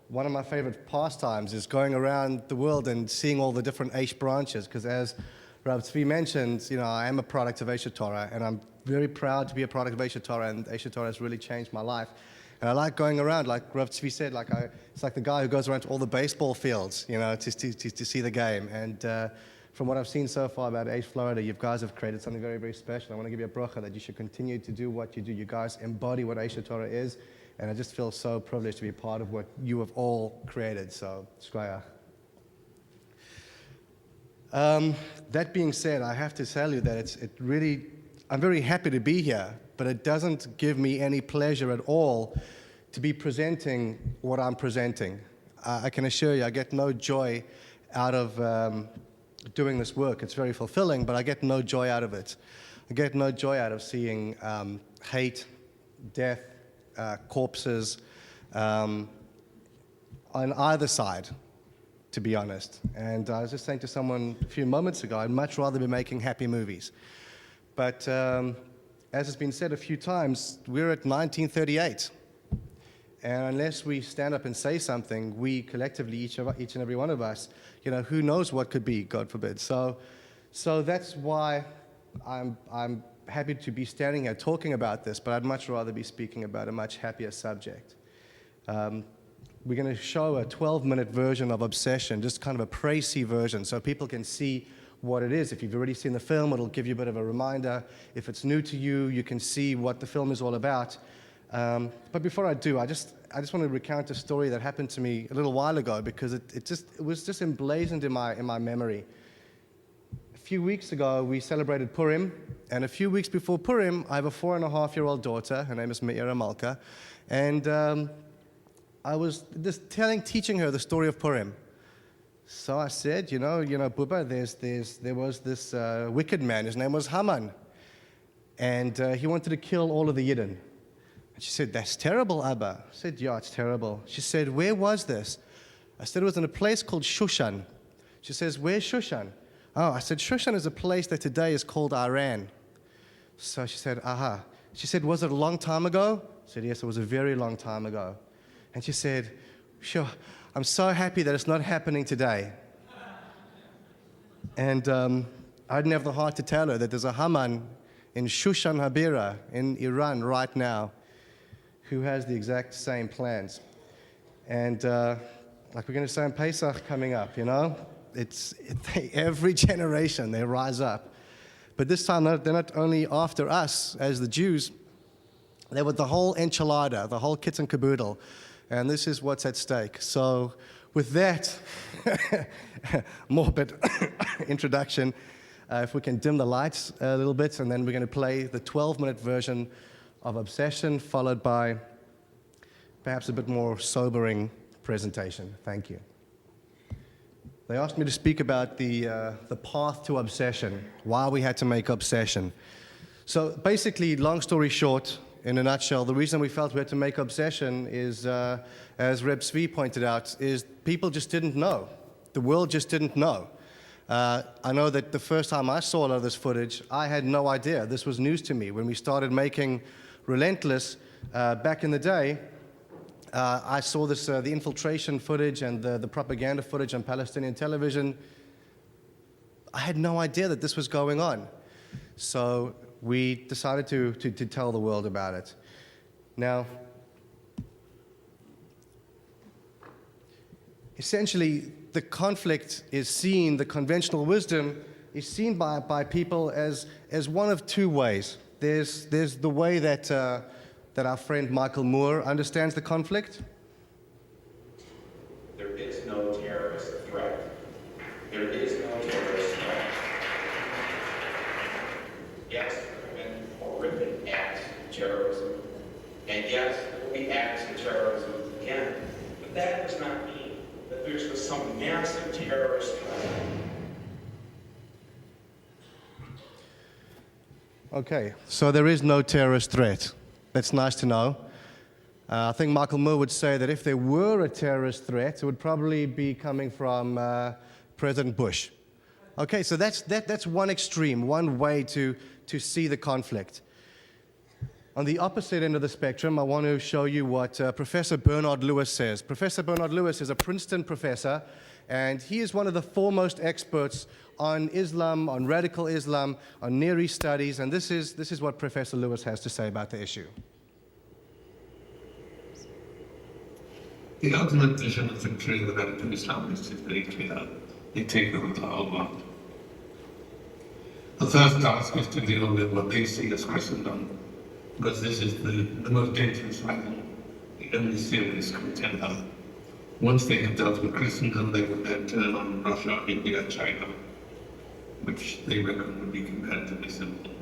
one of my favorite pastimes is going around the world and seeing all the different Aish branches, because as Rav Tzvi mentioned, I am a product of HaTorah, and I'm very proud to be a product of HaTorah, and HaTorah has really changed my life. And I like going around, like Rav Tzvi said, it's like the guy who goes around to all the baseball fields, to see the game. And from what I've seen so far about Aish Florida, you guys have created something very, very special. I want to give you a bracha that you should continue to do what you do. You guys embody what HaTorah is, and I just feel so privileged to be part of what you have all created. So, shkoyach. That being said, I have to tell you that I'm very happy to be here, but it doesn't give me any pleasure at all to be presenting what I'm presenting. I can assure you, I get no joy out of doing this work. It's very fulfilling, but I get no joy out of it. I get no joy out of seeing hate, death, corpses on either side, to be honest. And I was just saying to someone a few moments ago, I'd much rather be making happy movies. But as has been said a few times, we're at 1938. And unless we stand up and say something, we collectively, each and every one of us, who knows what could be, God forbid. So that's why I'm happy to be standing here talking about this, but I'd much rather be speaking about a much happier subject. We're going to show a 12-minute version of Obsession, just kind of a précis version, so people can see what it is. If you've already seen the film, it'll give you a bit of a reminder. If it's new to you, you can see what the film is all about. But before I do, I just want to recount a story that happened to me a little while ago, because it was just emblazoned in my memory. A few weeks ago, we celebrated Purim, and a few weeks before Purim, I have a 4.5-year-old daughter. Her name is Meira Malka, and I was just teaching her the story of Purim. So I said, Bubba, there was this wicked man. His name was Haman, and he wanted to kill all of the Yidden. And she said, "That's terrible, Abba." I said, "Yeah, it's terrible." She said, "Where was this?" I said, "It was in a place called Shushan." She says, "Where's Shushan?" Oh, I said, "Shushan is a place that today is called Iran." So she said, "Aha." She said, "Was it a long time ago?" I said, "Yes, it was a very long time ago." And she said, "Sure, I'm so happy that it's not happening today." And I didn't have the heart to tell her that there's a Haman in Shushan Habira in Iran right now who has the exact same plans. And like we're going to say in Pesach coming up, every generation they rise up. But this time they're not only after us as the Jews, they're with the whole enchilada, the whole kit and caboodle. And this is what's at stake. So with that morbid introduction, if we can dim the lights a little bit, and then we're going to play the 12-minute version of Obsession, followed by perhaps a bit more sobering presentation. Thank you. They asked me to speak about the path to obsession, why we had to make Obsession. So basically, long story short, in a nutshell, the reason we felt we had to make Obsession is, as Reb Tzvi pointed out, is people just didn't know. The world just didn't know. I know that the first time I saw a lot of this footage, I had no idea. This was news to me. When we started making Relentless back in the day, I saw this, the infiltration footage and the propaganda footage on Palestinian television. I had no idea that this was going on. So we decided to tell the world about it. Now, essentially, the conflict is seen, the conventional wisdom is seen by people as one of two ways. There's the way that our friend Michael Moore understands the conflict. There is no terrorist threat. There is no terrorist threat. Yes, there have been horrific acts of terrorism. And yes, there will be acts of terrorism again. But that does not mean that there's some massive terrorist threat. Okay, so there is no terrorist threat. That's nice to know. I think Michael Moore would say that if there were a terrorist threat, it would probably be coming from President Bush. Okay, so that's one extreme, one way to see the conflict. On the opposite end of the spectrum, I want to show you what Professor Bernard Lewis says. Professor Bernard Lewis is a Princeton professor, and he is one of the foremost experts on Islam, on radical Islam, on Near East studies, and this is what Professor Lewis has to say about the issue. The ultimate vision of victory of radical Islamists is very clear. They take over the whole world. The first task is to deal with what they see as Christendom, because this is the most dangerous rival, the only serious contender. Once they have dealt with Christendom, they would then turn on Russia, India, China, which they reckon would be comparatively simple.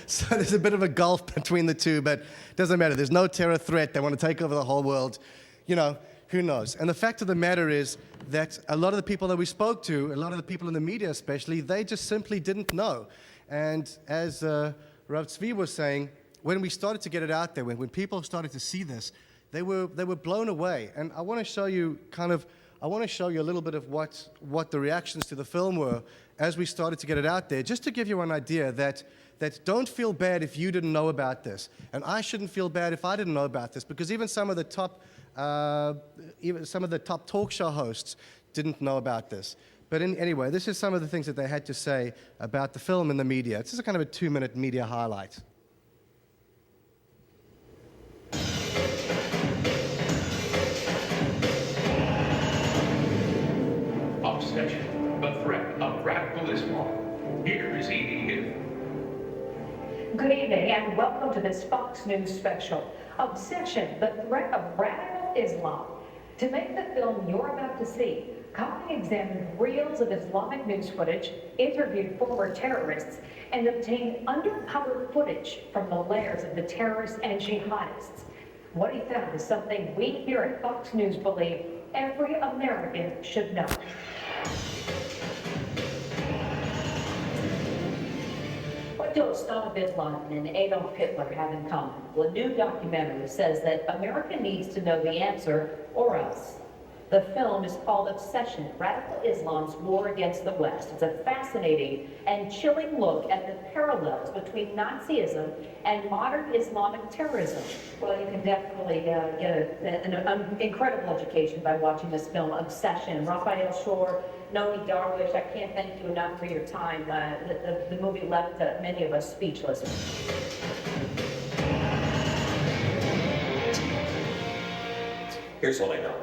So there's a bit of a gulf between the two, but it doesn't matter. There's no terror threat. They want to take over the whole world. You know, who knows? And the fact of the matter is that a lot of the people that we spoke to, a lot of the people in the media especially, they just simply didn't know. And as Rav Tzvi was saying, when we started to get it out there, when people started to see this, they were blown away. And I want to show you a little bit of what the reactions to the film were as we started to get it out there, just to give you an idea that don't feel bad if you didn't know about this. And I shouldn't feel bad if I didn't know about this, because even some of the top talk show hosts didn't know about this. But anyway, this is some of the things that they had to say about the film in the media. This is a kind of a 2-minute media highlight. Obsession, the threat of radical Islam. Here is Edie. Good evening and welcome to this Fox News special. Obsession, the threat of radical Islam. To make the film you're about to see, Kopping examined reels of Islamic news footage, interviewed former terrorists, and obtained undercover footage from the lairs of the terrorists and jihadists. What he found is something we here at Fox News believe every American should know. What do Osama bin Laden and Adolf Hitler have in common? Well, a new documentary says that America needs to know the answer, or else. The film is called Obsession, Radical Islam's War Against the West. It's a fascinating and chilling look at the parallels between Nazism and modern Islamic terrorism. Well, you can definitely get an incredible education by watching this film, Obsession. Raphael Shore, Nomi Darwish, I can't thank you enough for your time. The movie left many of us speechless. Here's what I know.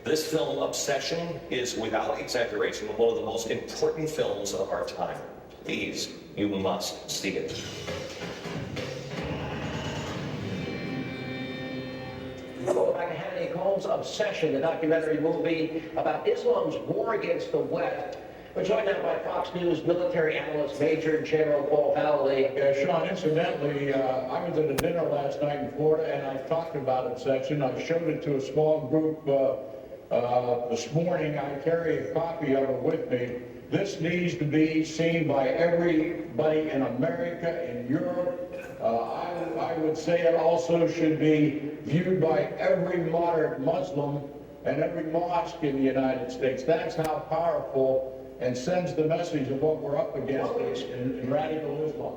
This film, Obsession, is without exaggeration one of the most important films of our time. Please, you must see it. Welcome back to Hannity Combs' Obsession, the documentary movie about Islam's war against the West. We're joined now by Fox News military analyst Major General Paul Valley. Sean, incidentally, I was at a dinner last night in Florida, and I talked about Obsession. I showed it to a small group this morning. I carry a copy of it with me. This needs to be seen by everybody in America, in Europe. I would say it also should be viewed by every moderate Muslim and every mosque in the United States. That's how powerful, and sends the message of what we're up against in radical Islam.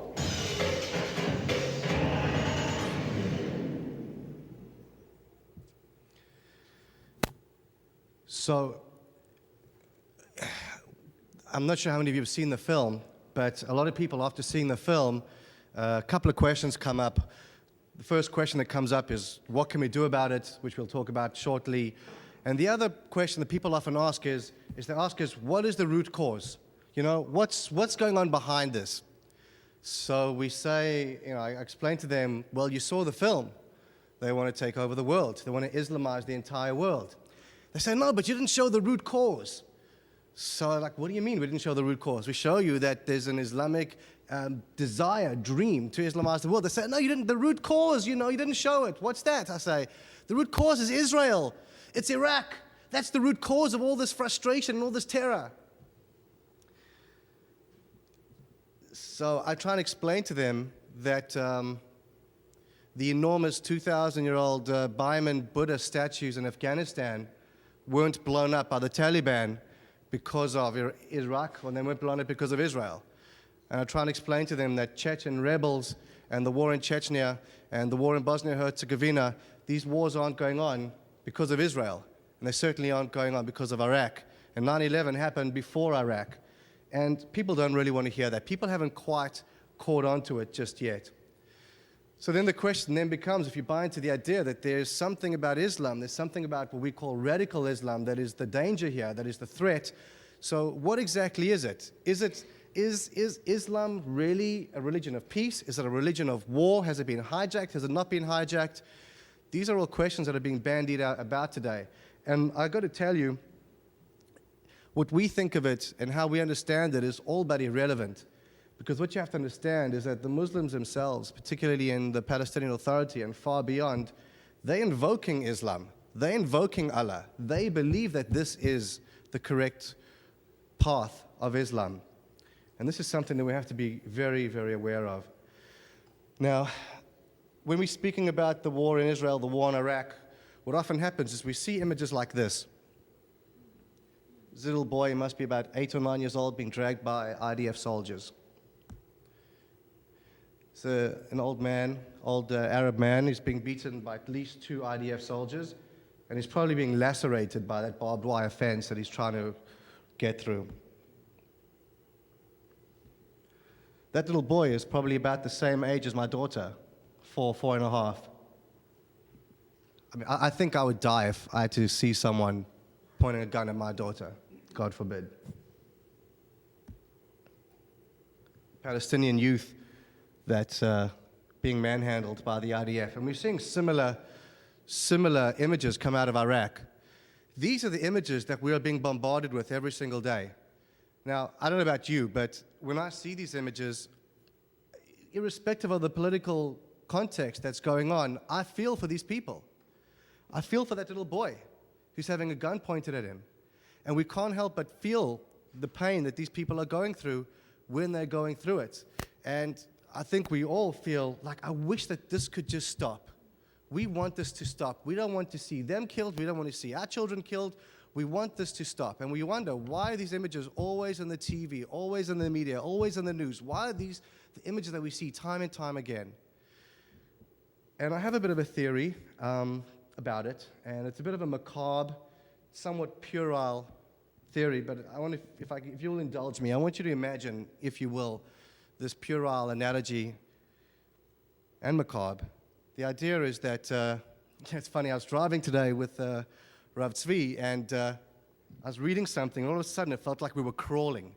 So, I'm not sure how many of you have seen the film, but a lot of people, after seeing the film, a couple of questions come up. The first question that comes up is, what can we do about it, which we'll talk about shortly. And the other question that people often ask is they ask us, what is the root cause? You know, what's going on behind this? So we say, I explain to them, well, you saw the film. They want to take over the world. They want to Islamize the entire world. They say, no, but you didn't show the root cause. So like, what do you mean we didn't show the root cause? We show you that there's an Islamic desire, dream to Islamize the world. They say, no, you didn't, the root cause, you didn't show it. What's that? I say, the root cause is Israel. It's Iraq. That's the root cause of all this frustration and all this terror. So I try and explain to them that the enormous 2,000-year-old Bayman Buddha statues in Afghanistan weren't blown up by the Taliban because of Iraq, and they weren't blown up because of Israel. and I try and explain to them that Chechen rebels and the war in Chechnya and the war in Bosnia-Herzegovina, these wars aren't going on because of Israel, and they certainly aren't going on because of Iraq. And 9/11 happened before Iraq. And people don't really want to hear that. People haven't quite caught on to it just yet. So then the question then becomes, if you buy into the idea that there's something about Islam, there's something about what we call radical Islam that is the danger here, that is the threat. So what exactly is it? Is Islam really a religion of peace? Is it a religion of war? Has it been hijacked? Has it not been hijacked? These are all questions that are being bandied about today. And I've got to tell you, what we think of it and how we understand it is all but irrelevant. Because what you have to understand is that the Muslims themselves, particularly in the Palestinian Authority and far beyond, they're invoking Islam. They're invoking Allah. They believe that this is the correct path of Islam. And this is something that we have to be very, very aware of. Now, when we're speaking about the war in Israel, the war in Iraq, what often happens is we see images like this. This little boy, he must be about 8 or 9 years old, being dragged by IDF soldiers. It's an old man, Arab man, who's being beaten by at least 2 IDF soldiers, and he's probably being lacerated by that barbed wire fence that he's trying to get through. That little boy is probably about the same age as my daughter, 4 and a half. I mean, I think I would die if I had to see someone pointing a gun at my daughter, God forbid. Palestinian youth that's being manhandled by the IDF. And we're seeing similar images come out of Iraq. These are the images that we are being bombarded with every single day. Now, I don't know about you, but when I see these images, irrespective of the political context that's going on, I feel for these people. I feel for that little boy who's having a gun pointed at him. And we can't help but feel the pain that these people are going through when they're going through it. And I think we all feel like, I wish that this could just stop. We want this to stop. We don't want to see them killed. We don't want to see our children killed. We want this to stop. And we wonder, why are these images always on the TV, always in the media, always in the news? Why are these the images that we see time and time again? And I have a bit of a theory about it, and it's a bit of a macabre, somewhat puerile theory, but I want to, if you'll indulge me, I want you to imagine, if you will, this puerile analogy and macabre. The idea is that, it's funny, I was driving today with Rav Tzvi, and I was reading something, and all of a sudden it felt like we were crawling.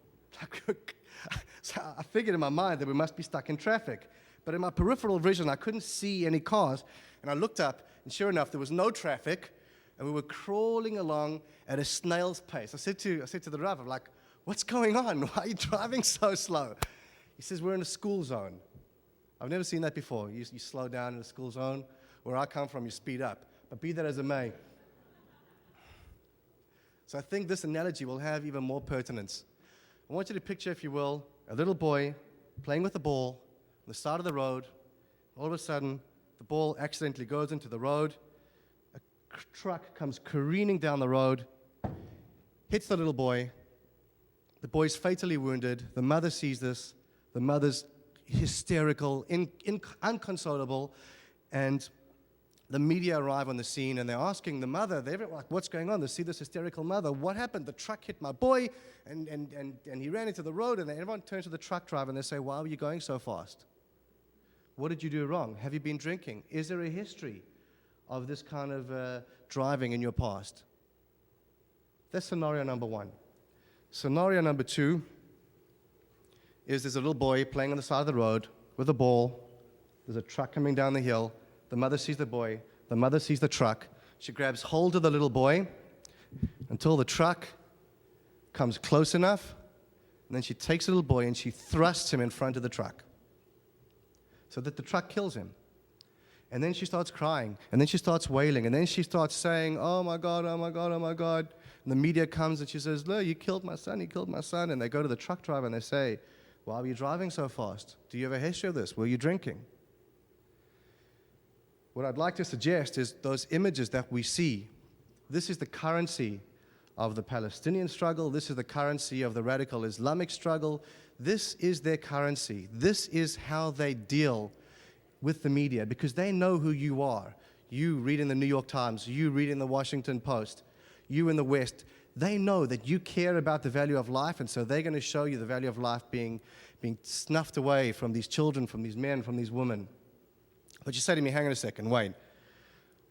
So I figured in my mind that we must be stuck in traffic. But in my peripheral vision, I couldn't see any cars, and I looked up, and sure enough, there was no traffic, and we were crawling along at a snail's pace. I said to the Rav, I'm like, what's going on? Why are you driving so slow? He says, we're in a school zone. I've never seen that before. You slow down in a school zone. Where I come from, you speed up. But be that as it may. So I think this analogy will have even more pertinence. I want you to picture, if you will, a little boy playing with a ball on the side of the road. All of a sudden, the ball accidentally goes into the road. A truck comes careening down the road, hits the little boy. The boy's fatally wounded. The mother sees this. The mother's hysterical, inconsolable, and the media arrive on the scene, and they're asking the mother, they're like, what's going on? They see this hysterical mother. What happened? The truck hit my boy, and he ran into the road, and everyone turns to the truck driver, and they say, why were you going so fast? What did you do wrong? Have you been drinking? Is there a history of this kind of driving in your past? That's scenario number one. Scenario number two is there's a little boy playing on the side of the road with a ball. There's a truck coming down the hill. The mother sees the boy. The mother sees the truck. She grabs hold of the little boy until the truck comes close enough, and then she takes the little boy and she thrusts him in front of the truck so that the truck kills him. And then she starts crying, and then she starts wailing, and then she starts saying, oh my God, oh my God, oh my God. And the media comes and she says, look, you killed my son, you killed my son. And they go to the truck driver and they say, why were you driving so fast? Do you have a history of this? Were you drinking? What I'd like to suggest is those images that we see, this is the currency of the Palestinian struggle. This is the currency of the radical Islamic struggle. This is their currency. This is how they deal with the media, because they know who you are. You read in the New York Times, you read in the Washington Post, you in the West. They know that you care about the value of life, and so they're going to show you the value of life being snuffed away from these children, from these men, from these women. But you say to me, hang on a second, Wayne,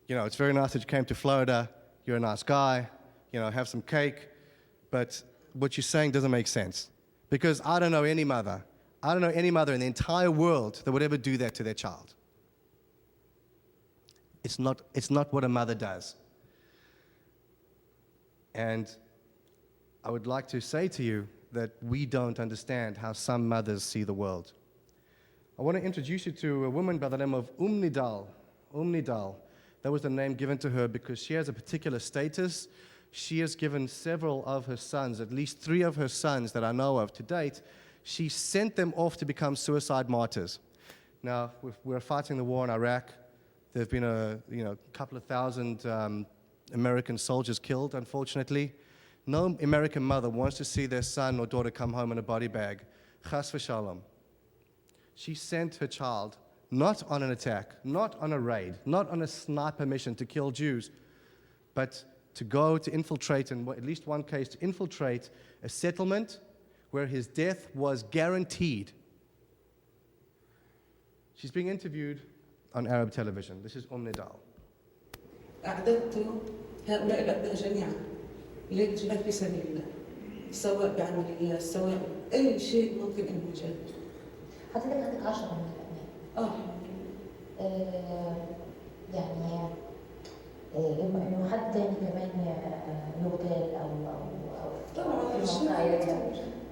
you know, it's very nice that you came to Florida, you're a nice guy, you know, have some cake, but what you're saying doesn't make sense. Because I don't know any mother in the entire world that would ever do that to their child. It's not what a mother does. And I would like to say to you that we don't understand how some mothers see the world. I want to introduce you to a woman by the name of Nidal. Nidal. That was the name given to her because she has a particular status. She has given several of her sons, at least 3 of her sons that I know of to date, she sent them off to become suicide martyrs. Now, we're fighting the war in Iraq. There have been a couple of thousand American soldiers killed, unfortunately. No American mother wants to see their son or daughter come home in a body bag. Chas v'shalom. She sent her child not on an attack, not on a raid, not on a sniper mission to kill Jews, but to go to infiltrate, in at least one case, to infiltrate a settlement where his death was guaranteed. She's being interviewed on Arab television. This is Nidal. أعددت هؤلاء الأبناء جميعا للجهاد في سبيل الله، سواء بعمليات سواء أي شيء ممكن أن يجاد. حضرتك عندك 10 من الأبناء. يعني إنه حد تاني كمان يغتال أو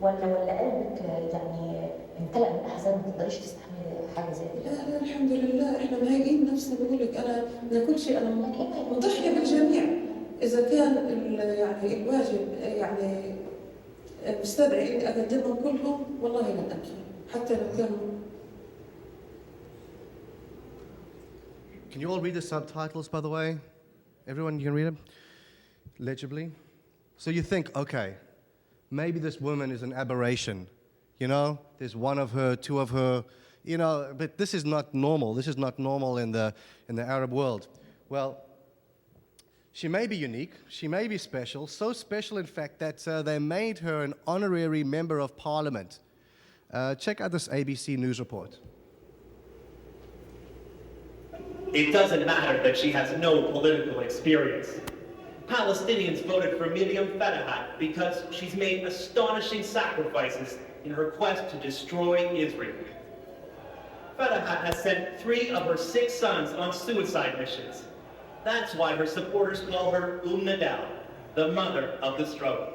ولا قلبك يعني امتلأ بالأحزان ما تقدريش تستحملي حاجة زي كده؟ لا الحمد لله احنا مهيئين نفسنا، بقول لك أنا من كل شيء أنا مضحية بالجميع. إذا كان يعني الواجب يعني مستدعي إني أقدمهم كلهم والله لن أبكي حتى لو كانوا. Can you all read the subtitles, by the way? Everyone, you can read them legibly? So you think, okay, maybe this woman is an aberration. You know, there's 1 of her, 2 of her, you know, but this is not normal. This is not normal in the Arab world. Well, she may be unique. She may be special. So special, in fact, that they made her an honorary member of parliament. Check out this ABC News report. It doesn't matter that she has no political experience. Palestinians voted for Miriam Fatahat because she's made astonishing sacrifices in her quest to destroy Israel. Fatahat has sent 3 of her 6 sons on suicide missions. That's why her supporters call her Nidal, the mother of the struggle.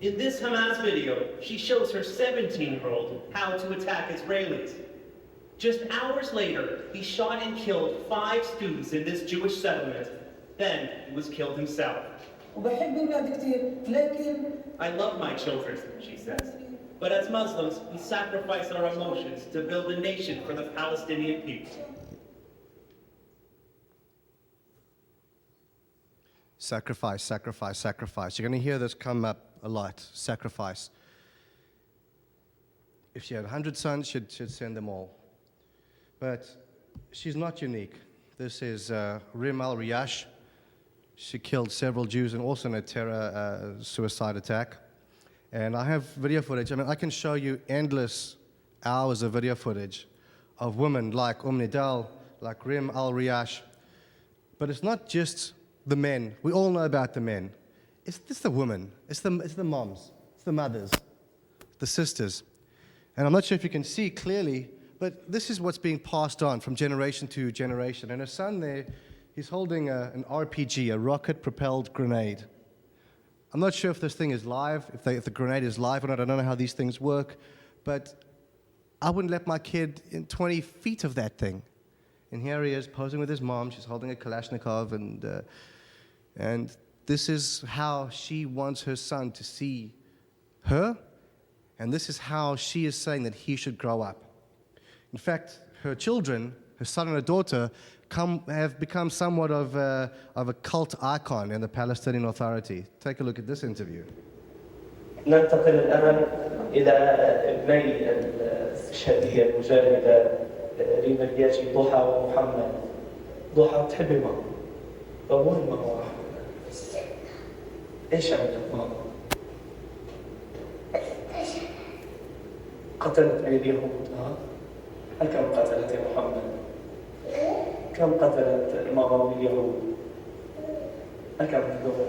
In this Hamas video, she shows her 17-year-old how to attack Israelis. Just hours later, he shot and killed 5 students in this Jewish settlement. Then he was killed himself. I love my children, she says. But as Muslims, we sacrifice our emotions to build a nation for the Palestinian people. Sacrifice, sacrifice, sacrifice. You're going to hear this come up a lot. Sacrifice. If she had 100 sons, she'd send them all. But she's not unique. This is Rim al-Riyash. She killed several Jews and also in a terror suicide attack. And I have video footage. I mean, I can show you endless hours of video footage of women like Nidal, like Rim al-Riyash. But it's not just the men. We all know about the men. It's the women. It's the moms. It's the mothers. The sisters. And I'm not sure if you can see clearly, but this is what's being passed on from generation to generation. And her son there, he's holding an RPG, a rocket-propelled grenade. I'm not sure if this thing is live, if the grenade is live or not. I don't know how these things work. But I wouldn't let my kid in 20 feet of that thing. And here he is posing with his mom. She's holding a Kalashnikov. And this is how she wants her son to see her. And this is how she is saying that he should grow up. In fact, her children, her son and her daughter, have become somewhat of a cult icon in the Palestinian Authority. Take a look at this interview. ننتقل الآن إلى ابني الاستشهادية المجاهدة ريما الياجي ضحى ومحمد. ضحى تحبي ماما؟ طب وين ماما؟ إيش عملت ماما؟ قتلت اليهود ها؟ كم قتلت يا محمد؟ كم قتلت ماما اليهود؟ كم تدور؟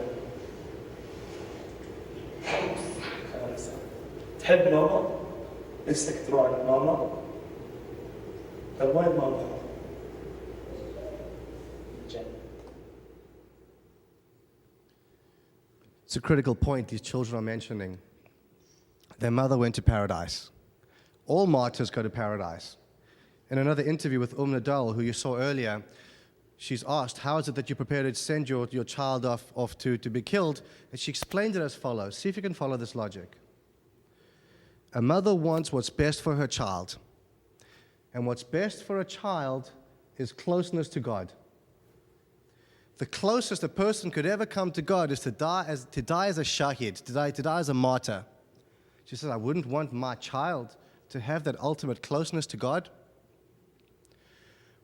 تحب ماما؟ نفسك تروح عند ماما؟ طب وين ماما؟ It's a critical point these children are mentioning. Their mother went to paradise. All martyrs go to paradise. In another interview with Nadal, who you saw earlier, she's asked, how is it that you prepare to send your child off to be killed? And she explained it as follows. See if you can follow this logic. A mother wants what's best for her child. And what's best for a child is closeness to God. The closest a person could ever come to God is to die as a shahid, to die as a martyr. She says, I wouldn't want my child to have that ultimate closeness to God.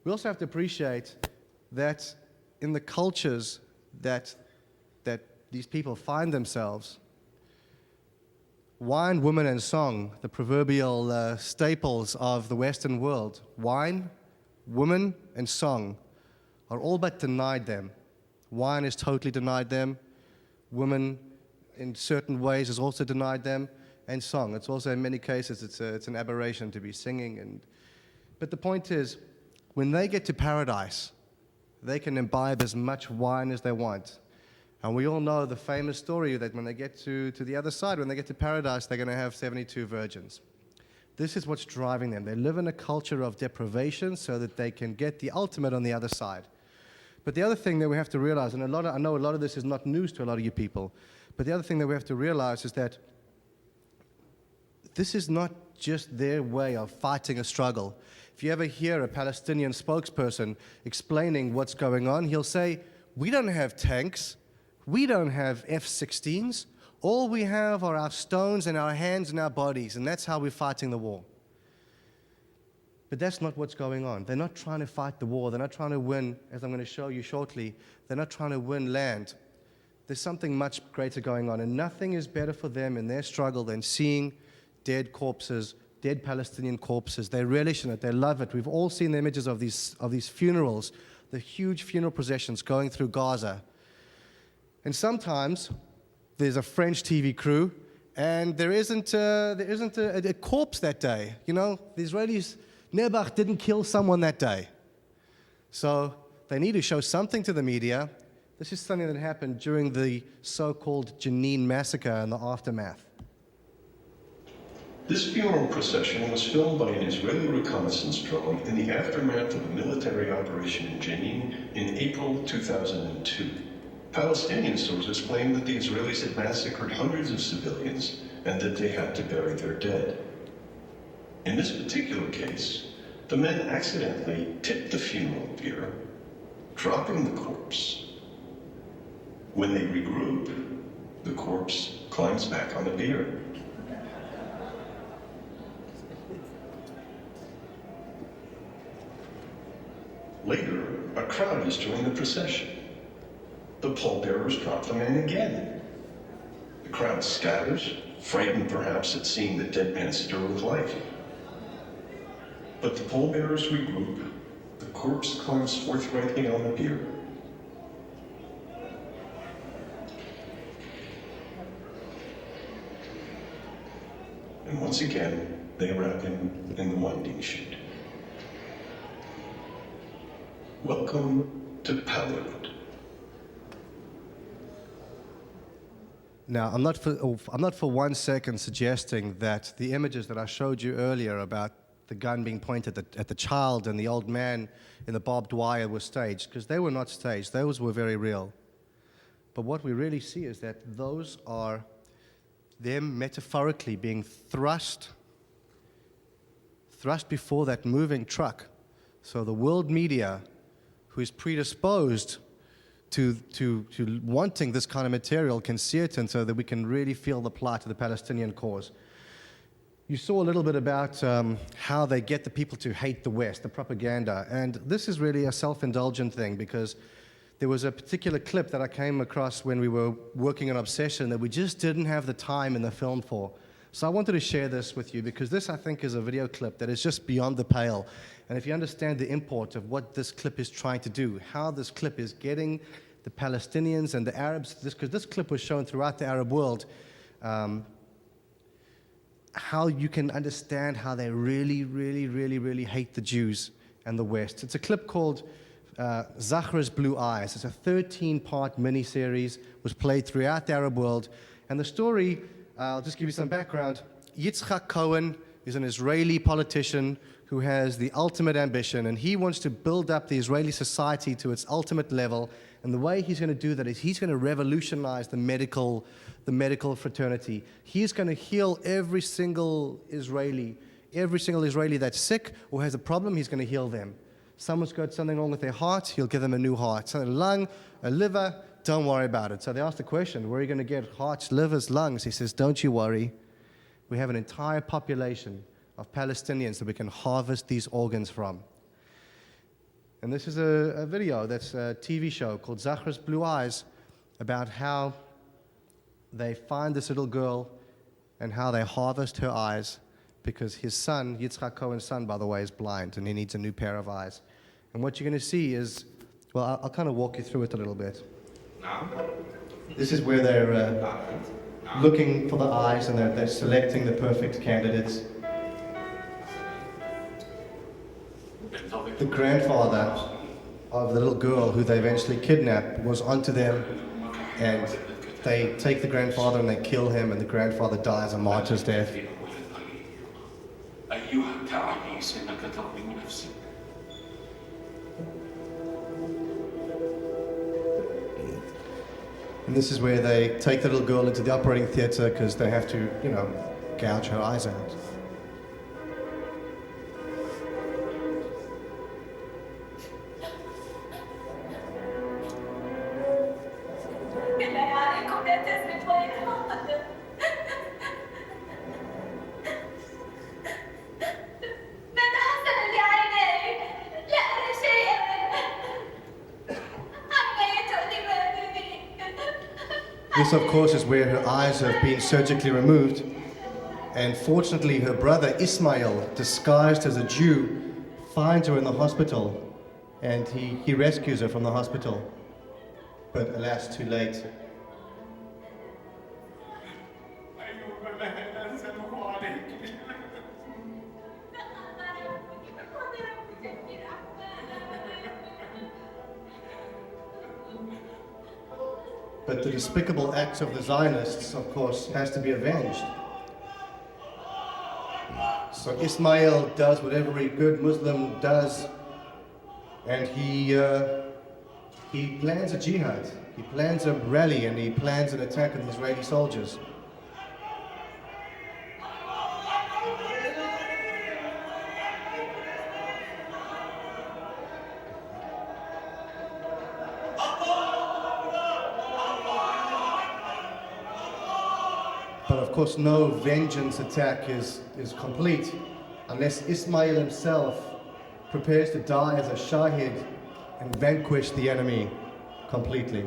We also have to appreciate that in the cultures that these people find themselves, wine, woman, and song, the proverbial staples of the Western world, wine, woman, and song are all but denied them. Wine is totally denied them. Women, in certain ways, is also denied them. And song, it's also in many cases, it's an aberration to be singing. But the point is, when they get to paradise, they can imbibe as much wine as they want. And we all know the famous story that when they get to the other side, when they get to paradise, they're going to have 72 virgins. This is what's driving them. They live in a culture of deprivation so that they can get the ultimate on the other side. But the other thing that we have to realize, and I know a lot of this is not news to a lot of you people, but the other thing that we have to realize is that this is not just their way of fighting a struggle. If you ever hear a Palestinian spokesperson explaining what's going on, he'll say, we don't have tanks, we don't have F-16s, all we have are our stones and our hands and our bodies, and that's how we're fighting the war. But that's not what's going on. They're not trying to fight the war. They're not trying to win, as I'm going to show you shortly, they're not trying to win land. There's something much greater going on, and nothing is better for them in their struggle than seeing dead corpses, dead Palestinian corpses. They relish in it. They love it. We've all seen the images of these funerals, the huge funeral processions going through Gaza. And sometimes there's a French TV crew, and there isn't a corpse that day. You know, the Israelis, Nebuch didn't kill someone that day. So they need to show something to the media. This is something that happened during the so-called Jenin massacre and the aftermath. This funeral procession was filmed by an Israeli reconnaissance drone in the aftermath of a military operation in Jenin in April 2002. Palestinian sources claim that the Israelis had massacred hundreds of civilians and that they had to bury their dead. In this particular case, the men accidentally tipped the funeral bier, dropping the corpse. When they regroup, the corpse climbs back on the bier. Later, a crowd is joining the procession. The pallbearers drop the man again. The crowd scatters, frightened perhaps at seeing the dead man stir with life. But the pallbearers regroup. The corpse climbs forthrightly on the bier. And once again, they wrap him in the winding sheet. Welcome to Palestine. Now, I'm not for 1 second suggesting that the images that I showed you earlier about the gun being pointed at the child and the old man in the barbed wire were staged, because they were not staged. Those were very real. But what we really see is that those are them metaphorically being thrust before that moving truck. So the world media, who is predisposed to wanting this kind of material can see it, and so that we can really feel the plight of the Palestinian cause. You saw a little bit about how they get the people to hate the West, the propaganda, and this is really a self-indulgent thing, because there was a particular clip that I came across when we were working on Obsession that we just didn't have the time in the film for. So I wanted to share this with you, because this, I think, is a video clip that is just beyond the pale. And if you understand the import of what this clip is trying to do, how this clip is getting the Palestinians and the Arabs, because this clip was shown throughout the Arab world, how you can understand how they really, really, really, really hate the Jews and the West. It's a clip called Zahra's Blue Eyes. It's a 13-part miniseries, was played throughout the Arab world. And the story, I'll just give you some background. Yitzhak Cohen is an Israeli politician who has the ultimate ambition, and he wants to build up the Israeli society to its ultimate level. And the way he's going to do that is he's going to revolutionize the medical fraternity. He's going to heal every single Israeli that's sick or has a problem. He's going to heal them. Someone's got something wrong with their heart, he'll give them a new heart. So a lung, a liver, don't worry about it. So they asked the question, where are you going to get hearts, livers, lungs? He says, don't you worry. We have an entire population of Palestinians that we can harvest these organs from. And this is a video, that's a TV show called Zahra's Blue Eyes, about how they find this little girl and how they harvest her eyes, because his son, Yitzhak Cohen's son, by the way, is blind and he needs a new pair of eyes. And what you're going to see is, well, I'll kind of walk you through it a little bit. This is where they're looking for the eyes, and they're selecting the perfect candidates. The grandfather of the little girl who they eventually kidnapped was onto them, and they take the grandfather and they kill him, and the grandfather dies a martyr's death. And this is where they take the little girl into the operating theater because they have to, gouge her eyes out. This, of course, is where her eyes have been surgically removed. And fortunately, her brother Ismail, disguised as a Jew, finds her in the hospital, and he rescues her from the hospital. But alas, too late. But the despicable acts of the Zionists, of course, has to be avenged. So Ismail does what every good Muslim does, and he plans a jihad. He plans a rally, and he plans an attack on the Israeli soldiers. But of course, no vengeance attack is complete unless Ismail himself prepares to die as a shahid and vanquish the enemy completely.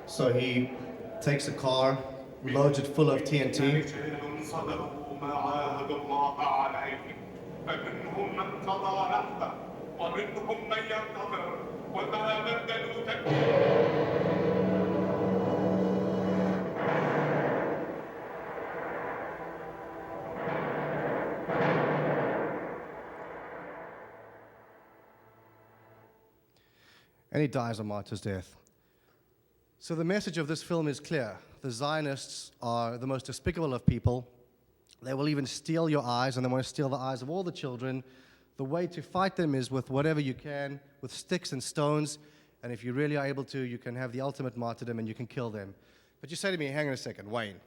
So he takes a car, loads it full of TNT, and he dies a martyr's death. So the message of this film is clear. The Zionists are the most despicable of people. They will even steal your eyes, and they want to steal the eyes of all the children. the way to fight them is with whatever you can, with sticks and stones, and if you really are able to, you can have the ultimate martyrdom and you can kill them. But you say to me, hang on a second, Wayne,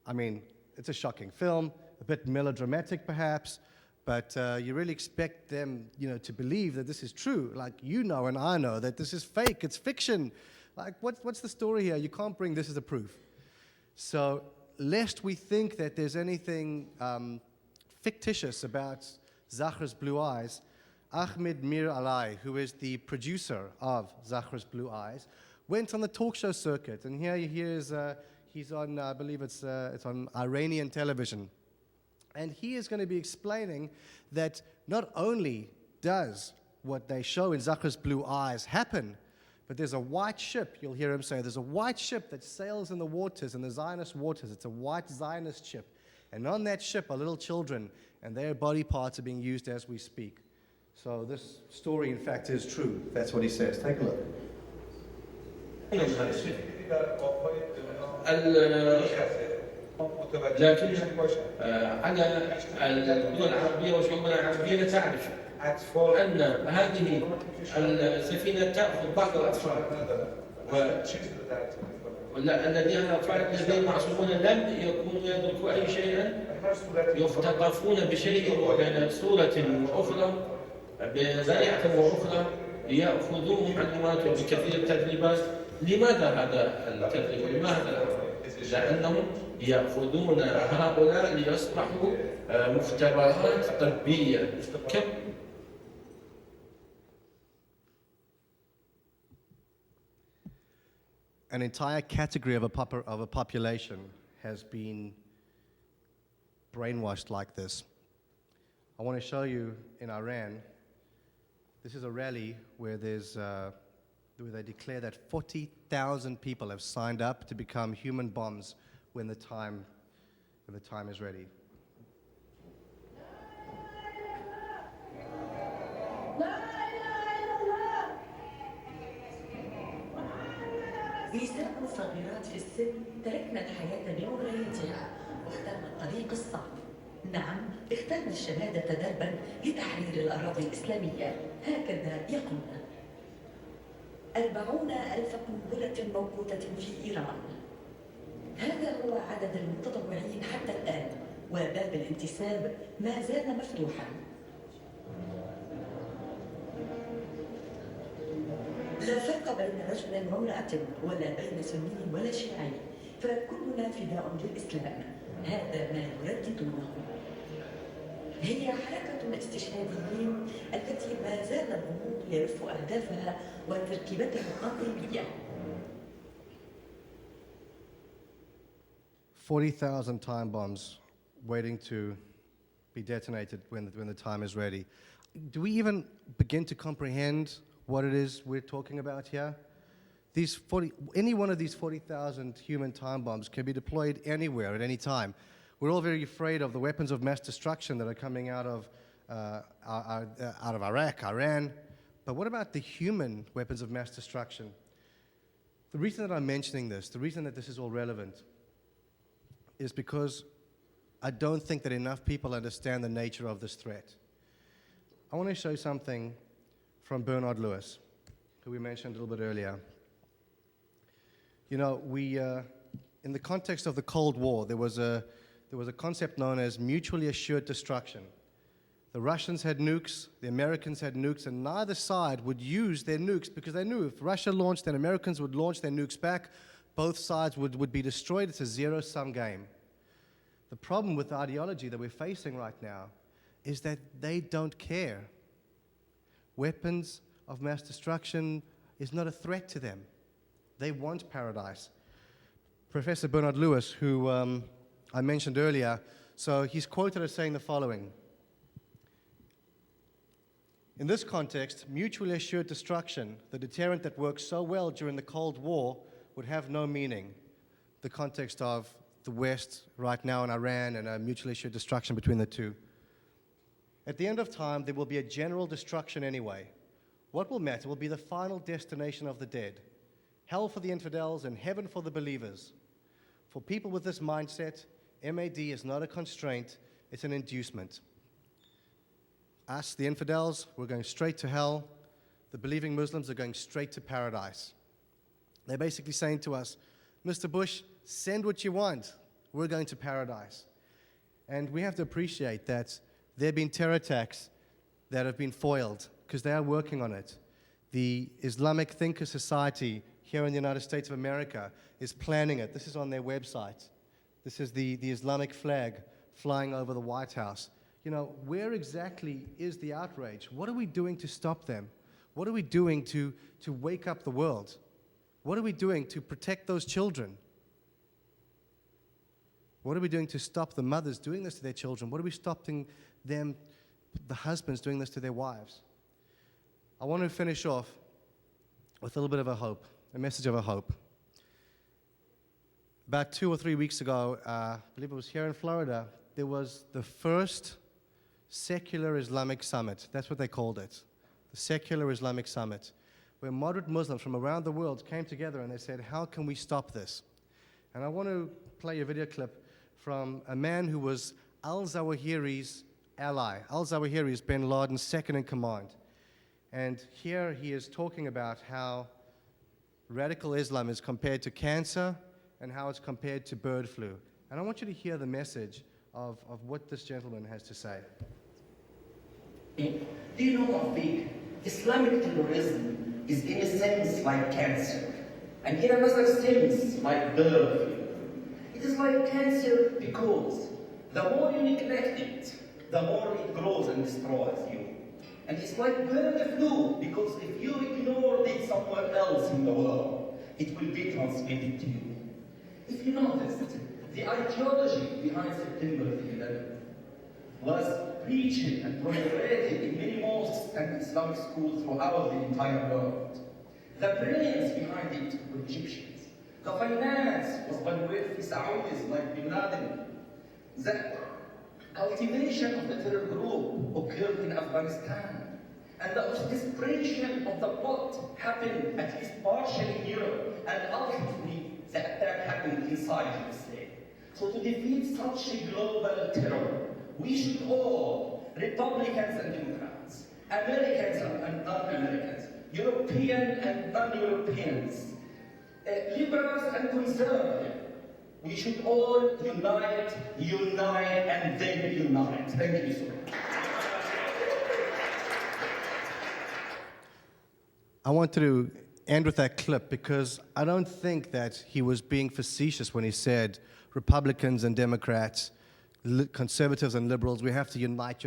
I mean, it's a shocking film, a bit melodramatic perhaps, but you really expect them, to believe that this is true. Like, and I know that this is fake, it's fiction. Like, what's the story here? You can't bring this as a proof. So, lest we think that there's anything fictitious about Zachor's Blue Eyes, Ahmed Mir Alai, who is the producer of Zachor's Blue Eyes, went on the talk show circuit, and here he's on, I believe it's on Iranian television, and he is going to be explaining that not only does what they show in Zachor's Blue Eyes happen, but there's a white ship, you'll hear him say, there's a white ship that sails in the waters, in the Zionist waters. It's a white Zionist ship. And on that ship are little children, and their body parts are being used as we speak. So this story, in fact, is true. That's what he says. Take a look. لكن على الدول العربية وشعوبنا العربية تعرف أن هذه السفينة تأخذ بعض الأطفال والذين الأطفال الذين معصومون لم يكونوا يدركوا أي شيء يختطفون بشيء بصورة أخرى بذريعة وأخرى ليأخذوهم معلومات بكثير التدريبات. لماذا هذا التدريب؟ لماذا؟ لأنهم يأخذون هؤلاء ليصبحوا مختبرات طبية. An entire category of a population has been brainwashed like this. I want to show you in Iran, this is a rally where where they declare that 40,000 people have signed up to become human bombs when the time is ready. نساء صغيرات في السن تركن الحياة بمغرياتها واخترن الطريق الصعب. نعم، اخترن الشهادة دربا لتحرير الأراضي الإسلامية. هكذا يقولون. 40,000 قنبلة موقوتة في إيران. هذا هو عدد المتطوعين حتى الآن، وباب الانتساب ما زال مفتوحا. لا فرق بين رجل وامرأة ولا بين سني ولا شيعي، فكلنا فداء للإسلام. هذا ما يرددونه. هي حركة الاستشهاديين التي ما زال الغموض يلف أهدافها وتركيبتها التنظيمية. 40,000 time bombs waiting to be detonated when the time is ready. Do we even begin to comprehend what it is we're talking about here? Any one of these 40,000 human time bombs can be deployed anywhere at any time. We're all very afraid of the weapons of mass destruction that are coming out of Iraq, Iran. But what about the human weapons of mass destruction? The reason that I'm mentioning this, the reason that this is all relevant, is because I don't think that enough people understand the nature of this threat. I want to show you something from Bernard Lewis, who we mentioned a little bit earlier. In the context of the Cold War, there was a concept known as mutually assured destruction. The Russians had nukes, the Americans had nukes, and neither side would use their nukes because they knew if Russia launched, then Americans would launch their nukes back. Both sides would be destroyed. It's a zero-sum game. The problem with the ideology that we're facing right now is that they don't care. Weapons of mass destruction is not a threat to them. They want paradise. Professor Bernard Lewis, who I mentioned earlier, so he's quoted as saying the following. In this context, mutually assured destruction, the deterrent that worked so well during the Cold War, would have no meaning. The context of the West right now in Iran and a mutually assured destruction between the two. At the end of time, there will be a general destruction anyway. What will matter will be the final destination of the dead. Hell for the infidels and heaven for the believers. For people with this mindset, MAD is not a constraint, it's an inducement. Us, the infidels, we're going straight to hell. The believing Muslims are going straight to paradise. They're basically saying to us, Mr. Bush, send what you want. We're going to paradise. And we have to appreciate that there have been terror attacks that have been foiled because they are working on it. The Islamic Thinker Society here in the United States of America is planning it. This is on their website. This is the Islamic flag flying over the White House. You know, where exactly is the outrage? What are we doing to stop them? What are we doing to wake up the world? What are we doing to protect those children? What are we doing to stop the mothers doing this to their children? What are we stopping them, the husbands, doing this to their wives? I want to finish off with a little bit of a hope, a message of a hope. About 2 or 3 weeks ago, I believe it was here in Florida, there was the first secular Islamic summit. That's what they called it, the secular Islamic summit, where moderate Muslims from around the world came together and they said, how can we stop this? And I want to play a video clip from a man who was al-Zawahiri's ally. Al-Zawahiri is bin Laden's second in command. And here he is talking about how radical Islam is compared to cancer and how it's compared to bird flu. And I want you to hear the message of what this gentleman has to say. Do you know, Kopping, Islamic terrorism is in a sense like cancer, and in another sense like bird flu. It is like cancer because the more you neglect it, the more it grows and destroys you. And it's like bird flu because if you ignore it somewhere else in the world, it will be transmitted to you. If you noticed, the ideology behind September 11 was preached and proliferated in many mosques and Islamic schools throughout the entire world. The brains behind it were Egyptians. The finance was by wealthy Saudis like bin Laden. The cultivation of the terror group occurred in Afghanistan. And the orchestration of the plot happened at least partially in Europe, and ultimately the attack happened inside USA. So to defeat such a global terror, we should all, Republicans and Democrats, Americans and non-Americans, European and non-Europeans, liberals and conservatives, we should all unite, and then unite. Thank you so much. I wanted to end with that clip because I don't think that he was being facetious when he said Republicans and Democrats, conservatives and liberals, we have to unite.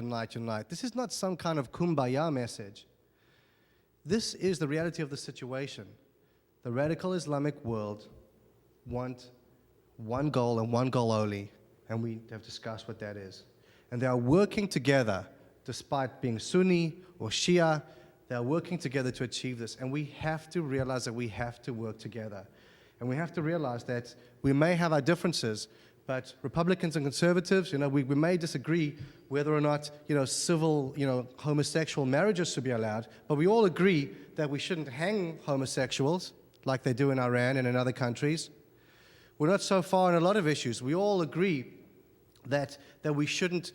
This is not some kind of kumbaya message. This is the reality of the situation. The radical Islamic world want one goal and one goal only, and we have discussed what that is. And they are working together, despite being Sunni or Shia, they are working together to achieve this. And we have to realize that we have to work together. And we have to realize that we may have our differences, but Republicans and conservatives, we may disagree whether or not, civil, homosexual marriages should be allowed, but we all agree that we shouldn't hang homosexuals like they do in Iran and in other countries. We're not so far in a lot of issues. We all agree that we shouldn't,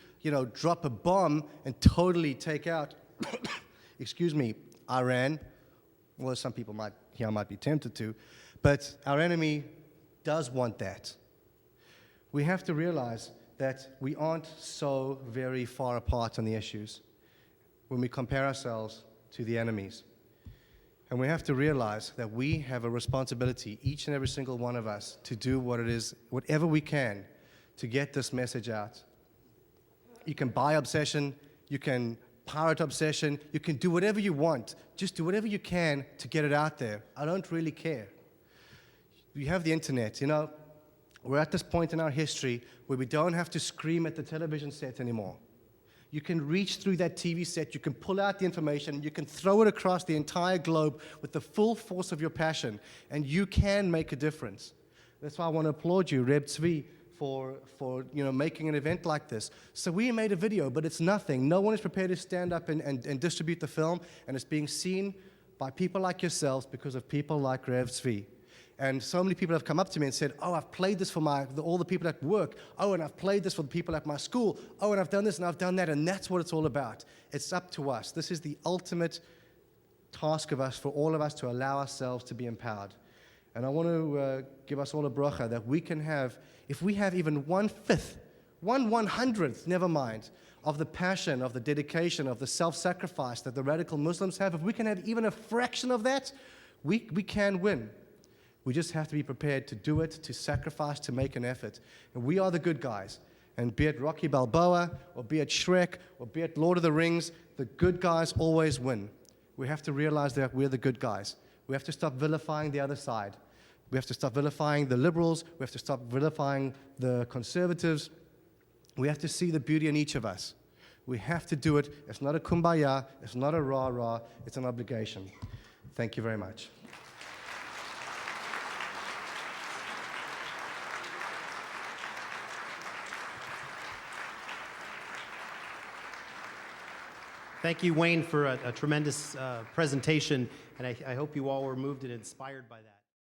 drop a bomb and totally take out, Iran. Well, some people might be tempted to, but our enemy does want that. We have to realize that we aren't so very far apart on the issues when we compare ourselves to the enemies. And we have to realize that we have a responsibility, each and every single one of us, to do whatever we can to get this message out. You can buy obsession, you can pirate obsession, you can do whatever you want. Just do whatever you can to get it out there. I don't really care. You have the internet, We're at this point in our history where we don't have to scream at the television set anymore. You can reach through that TV set, you can pull out the information, you can throw it across the entire globe with the full force of your passion, and you can make a difference. That's why I want to applaud you, Reb Tzvi, for making an event like this. So we made a video, but it's nothing. No one is prepared to stand up and distribute the film, and it's being seen by people like yourselves because of people like Reb Tzvi. And so many people have come up to me and said, oh, I've played this for all the people at work. Oh, and I've played this for the people at my school. Oh, and I've done this and I've done that. And that's what it's all about. It's up to us. This is the ultimate task of us, for all of us, to allow ourselves to be empowered. And I want to give us all a bracha that we can have, if we have even 1/5, 1/100th, never mind, of the passion, of the dedication, of the self-sacrifice that the radical Muslims have, if we can have even a fraction of that, we can win. We just have to be prepared to do it, to sacrifice, to make an effort. And we are the good guys. And be it Rocky Balboa, or be it Shrek, or be it Lord of the Rings, the good guys always win. We have to realize that we're the good guys. We have to stop vilifying the other side. We have to stop vilifying the liberals. We have to stop vilifying the conservatives. We have to see the beauty in each of us. We have to do it. It's not a kumbaya. It's not a rah-rah. It's an obligation. Thank you very much. Thank you, Wayne, for a tremendous presentation, and I hope you all were moved and inspired by that.